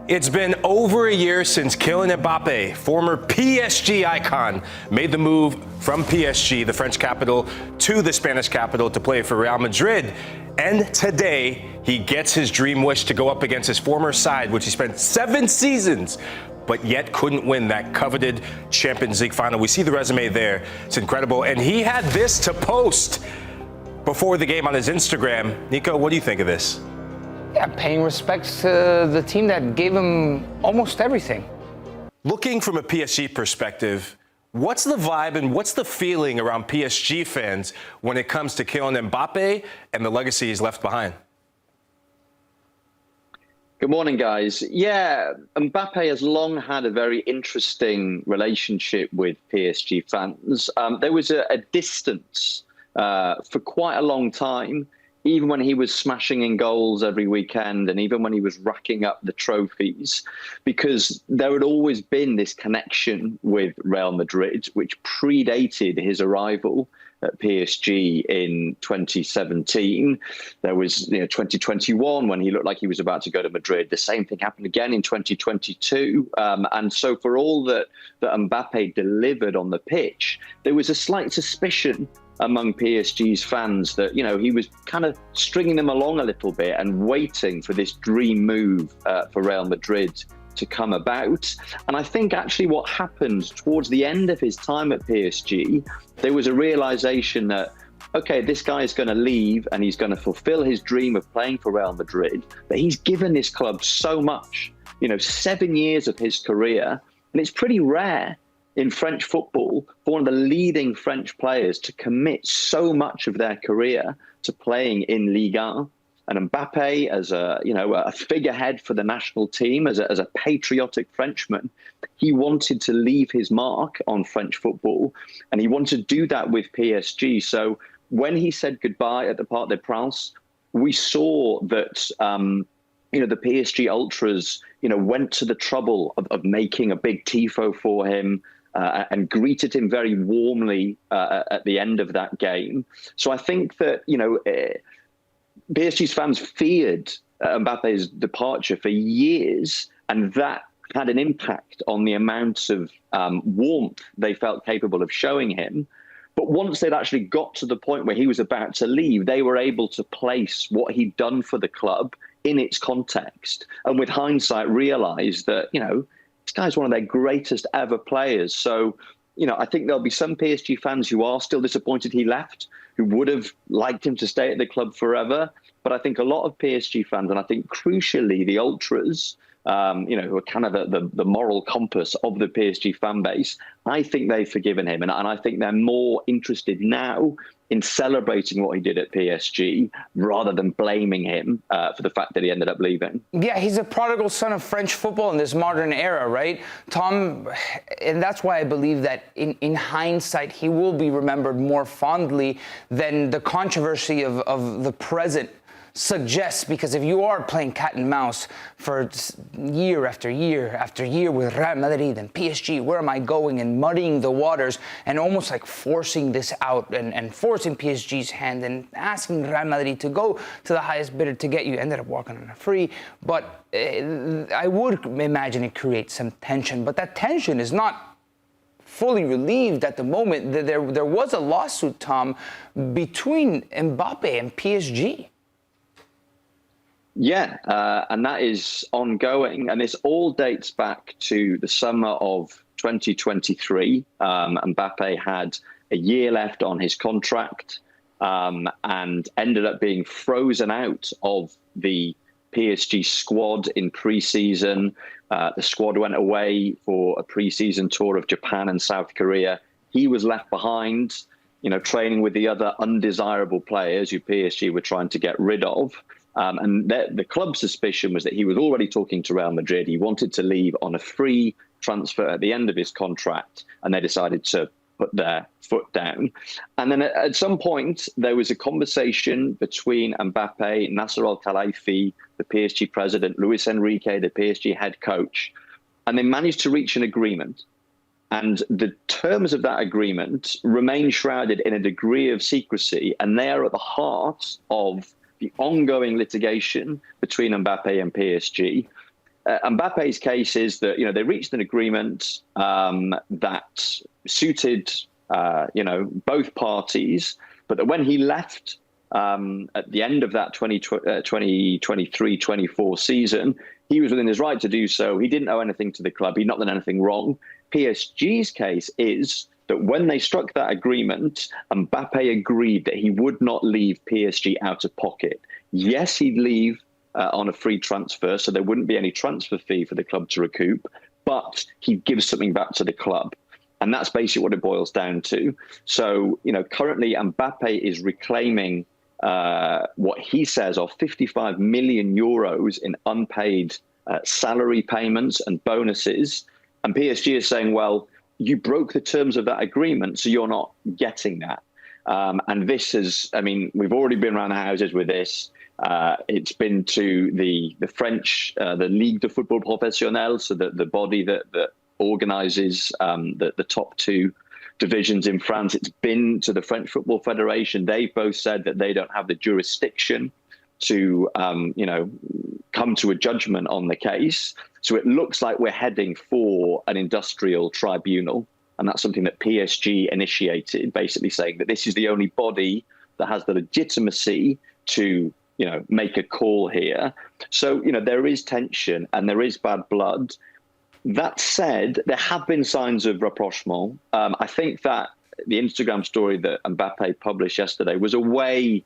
It's been over a year since Kylian Mbappé, former PSG icon, made the move from PSG, the French capital, to the Spanish capital to play for Real Madrid. And today, he gets his dream wish to go up against his former side, which he spent 7 seasons, but yet couldn't win that coveted Champions League final. We see the resume there. It's incredible. And he had this to post before the game on his Instagram. Nico, what do you think of this? Yeah, paying respects to the team that gave him almost everything. Looking from a PSG perspective, what's the vibe and what's the feeling around PSG fans when it comes to Kylian Mbappé and the legacy he's left behind? Good morning, guys. Yeah, Mbappé has long had a very interesting relationship with PSG fans. There was a distance for quite a long time, even when he was smashing in goals every weekend and even when he was racking up the trophies, because there had always been this connection with Real Madrid, which predated his arrival at PSG in 2017. There was 2021 when he looked like he was about to go to Madrid. The same thing happened again in 2022. And so for all that Mbappé delivered on the pitch, there was a slight suspicion among PSG's fans that, he was kind of stringing them along a little bit and waiting for this dream move for Real Madrid to come about. And I think actually what happened towards the end of his time at PSG, there was a realization that, okay, this guy is going to leave and he's going to fulfill his dream of playing for Real Madrid, but he's given this club so much, 7 years of his career. And it's pretty rare in French football for one of the leading French players to commit so much of their career to playing in Ligue 1. And Mbappé, as a figurehead for the national team, as a patriotic Frenchman, he wanted to leave his mark on French football, and he wanted to do that with PSG. So when he said goodbye at the Parc des Princes, we saw that the PSG ultras went to the trouble of making a big tifo for him, and greeted him very warmly at the end of that game. So I think that, PSG's fans feared Mbappe's departure for years, and that had an impact on the amount of warmth they felt capable of showing him. But once they'd actually got to the point where he was about to leave, they were able to place what he'd done for the club in its context. And with hindsight, realized that, this guy's one of their greatest ever players. So, I think there'll be some PSG fans who are still disappointed he left, who would have liked him to stay at the club forever. But I think a lot of PSG fans, and I think crucially the ultras, who are kind of the moral compass of the PSG fan base, I think they've forgiven him. And I think they're more interested now in celebrating what he did at PSG rather than blaming him for the fact that he ended up leaving. Yeah, he's a prodigal son of French football in this modern era, right, Tom? And that's why I believe that in hindsight, he will be remembered more fondly than the controversy of the present suggests, because if you are playing cat and mouse for year after year after year with Real Madrid and PSG, where am I going, and muddying the waters and almost like forcing this out and forcing PSG's hand and asking Real Madrid to go to the highest bidder to get you, ended up walking on a free. But I would imagine it creates some tension, but that tension is not fully relieved at the moment. There was a lawsuit, Tom, between Mbappé and PSG. Yeah, and that is ongoing. And this all dates back to the summer of 2023. Mbappé had a year left on his contract and ended up being frozen out of the PSG squad in pre-season. The squad went away for a pre-season tour of Japan and South Korea. He was left behind, training with the other undesirable players who PSG were trying to get rid of. And the club's suspicion was that he was already talking to Real Madrid. He wanted to leave on a free transfer at the end of his contract, and they decided to put their foot down. And then at some point, there was a conversation between Mbappé, Nasser Al-Khelaifi, the PSG president, Luis Enrique, the PSG head coach, and they managed to reach an agreement. And the terms of that agreement remain shrouded in a degree of secrecy, and they are at the heart of the ongoing litigation between Mbappé and PSG. Mbappe's case is that, they reached an agreement that suited, both parties, but that when he left at the end of that 2023-24 season, he was within his right to do so. He didn't owe anything to the club. He'd not done anything wrong. PSG's case is that when they struck that agreement, Mbappé agreed that he would not leave PSG out of pocket. Yes, he'd leave on a free transfer, so there wouldn't be any transfer fee for the club to recoup, but he'd give something back to the club. And that's basically what it boils down to. So, currently Mbappé is reclaiming what he says are 55 million euros in unpaid salary payments and bonuses. And PSG is saying, well, you broke the terms of that agreement, so you're not getting that. And this is, we've already been around the houses with this. It's been to the French, the Ligue de Football Professionnel, so the body that organizes the top two divisions in France. It's been to the French Football Federation. They've both said that they don't have the jurisdiction to, come to a judgment on the case. So it looks like we're heading for an industrial tribunal. And that's something that PSG initiated, basically saying that this is the only body that has the legitimacy to, make a call here. So, there is tension and there is bad blood. That said, there have been signs of rapprochement. I think that the Instagram story that Mbappé published yesterday was a way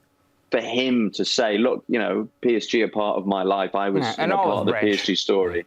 for him to say, look, PSG are part of my life. I was part of the PSG story.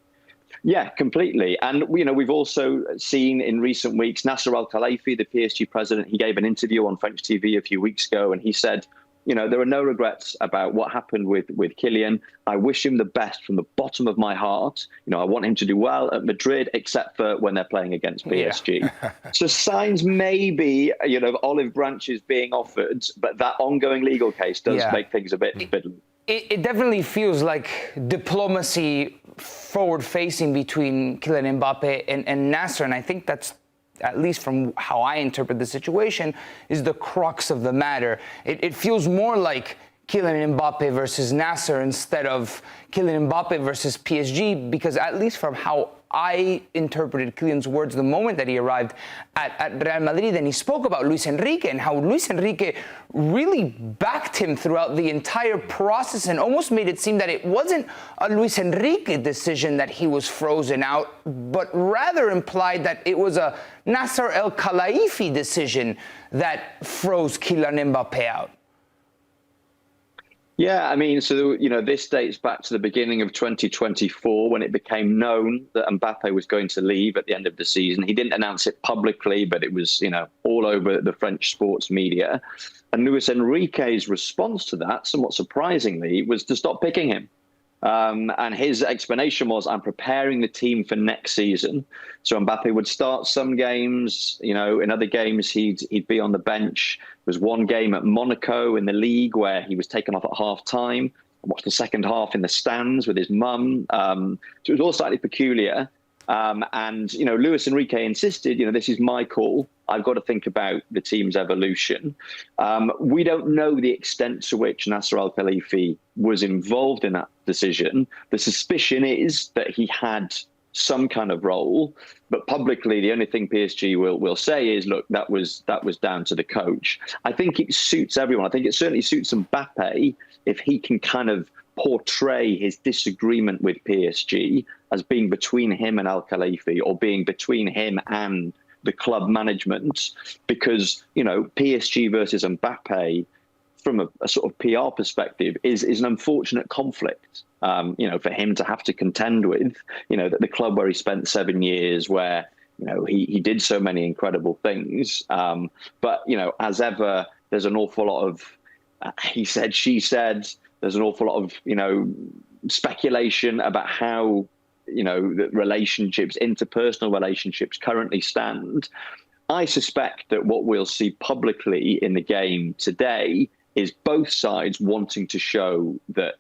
Yeah, completely. And, we've also seen in recent weeks, Nasser Al-Khelaifi, the PSG president, he gave an interview on French TV a few weeks ago, and he said, there are no regrets about what happened with Kylian. I wish him the best from the bottom of my heart. I want him to do well at Madrid, except for when they're playing against PSG. Yeah. So signs maybe, of olive branches being offered, but that ongoing legal case does make things a bit fiddly. It definitely feels like diplomacy forward-facing between Kylian Mbappé and Nasser, and I think that's, at least from how I interpret the situation, is the crux of the matter. It feels more like Kylian Mbappé versus Nasser instead of Kylian Mbappé versus PSG, because at least from how I interpreted Kylian's words the moment that he arrived at Real Madrid, and he spoke about Luis Enrique and how Luis Enrique really backed him throughout the entire process and almost made it seem that it wasn't a Luis Enrique decision that he was frozen out, but rather implied that it was a Nasser Al-Khelaifi decision that froze Kylian Mbappé out. Yeah, so, this dates back to the beginning of 2024 when it became known that Mbappé was going to leave at the end of the season. He didn't announce it publicly, but it was, all over the French sports media. And Luis Enrique's response to that, somewhat surprisingly, was to stop picking him. And his explanation was, I'm preparing the team for next season. So Mbappé would start some games, in other games he'd be on the bench. There was one game at Monaco in the league where he was taken off at half-time. I watched the second half in the stands with his mum. So it was all slightly peculiar. And, Luis Enrique insisted, this is my call. I've got to think about the team's evolution. We don't know the extent to which Nasser Al-Khelaifi was involved in that decision. The suspicion is that he had some kind of role, but publicly, the only thing PSG will say is, look, that was down to the coach. I think it suits everyone. I think it certainly suits Mbappé if he can kind of portray his disagreement with PSG as being between him and Al-Khelaifi, or being between him and the club management, because, PSG versus Mbappé, from a sort of PR perspective, is an unfortunate conflict, for him to have to contend with, that the club where he spent 7 years, where, he did so many incredible things. But, as ever, there's an awful lot of he said, she said. There's an awful lot of, speculation about how, the relationships, interpersonal relationships currently stand. I suspect that what we'll see publicly in the game today is both sides wanting to show that,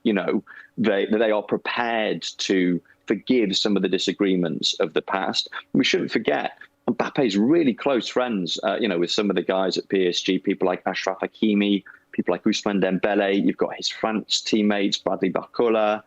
they are prepared to forgive some of the disagreements of the past. We shouldn't forget, Mbappe's really close friends, with some of the guys at PSG, people like Achraf Hakimi, people like Ousmane Dembele. You've got his France teammates, Bradley Barcola,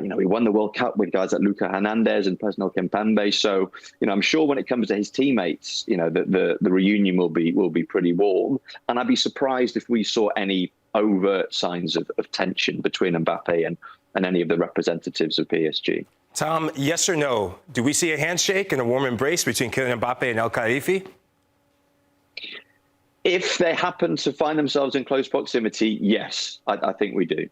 He won the World Cup with guys like Luca Hernandez and Presnel Kimpembe. So, I'm sure when it comes to his teammates, the reunion will be pretty warm. And I'd be surprised if we saw any overt signs of tension between Mbappé and any of the representatives of PSG. Tom, yes or no? Do we see a handshake and a warm embrace between Kylian Mbappé and Al-Khelaifi? If they happen to find themselves in close proximity, yes, I think we do.